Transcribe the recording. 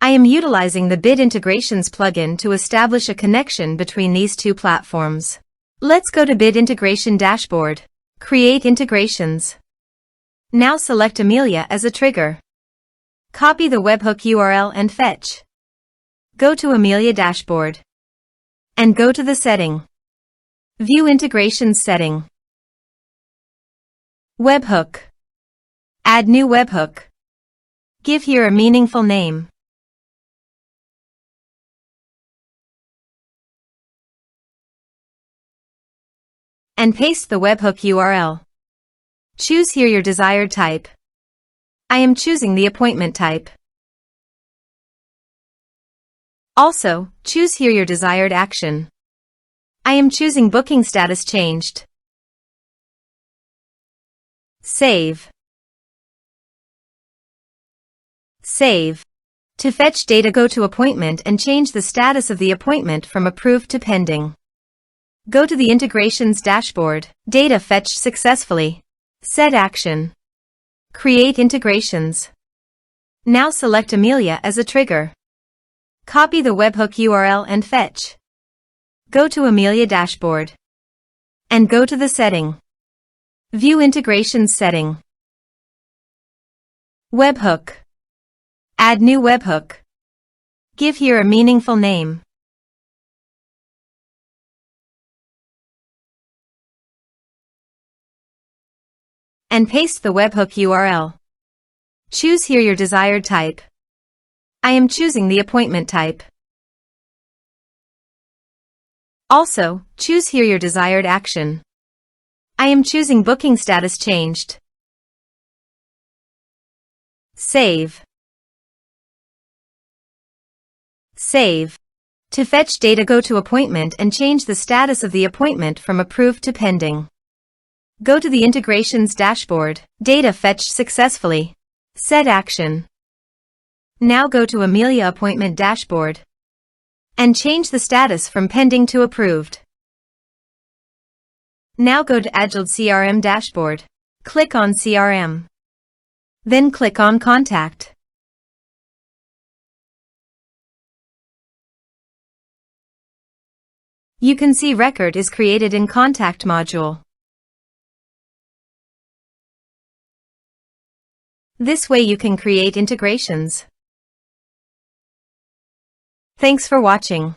I am utilizing the Bit Integrations plugin to establish a connection between these two platforms. Let's go to Bit Integration Dashboard. Create integrations. Now select Amelia as a trigger. Copy the webhook URL and fetch. Go to Amelia Dashboard. And go to the setting. View Integrations setting. Webhook. Add new webhook. Give here a meaningful name. And paste the webhook URL. Choose here your desired type. I am choosing the appointment type. Also, choose here your desired action. I am choosing booking status changed. Save. Save. To fetch data, go to Appointment and change the status of the appointment from approved to pending. Go to the Integrations Dashboard. Data fetched successfully. Set action. Create integrations. Now select Amelia as a trigger. Copy the webhook URL and fetch. Go to Amelia Dashboard. And go to the setting. View Integrations setting. Webhook. Add new webhook. Give here a meaningful name. And paste the webhook URL. Choose here your desired type. I am choosing the appointment type. Also, choose here your desired action. I am choosing booking status changed. Save. Save. To fetch data, go to Appointment and change the status of the appointment from approved to pending. Go to the Integrations Dashboard. Data fetched successfully. Set action. Now go to Amelia Appointment Dashboard. And change the status from pending to approved. Now go to Agiled CRM Dashboard. Click on CRM. Then click on Contact. You can see record is created in Contact module. This way you can create integrations. Thanks for watching.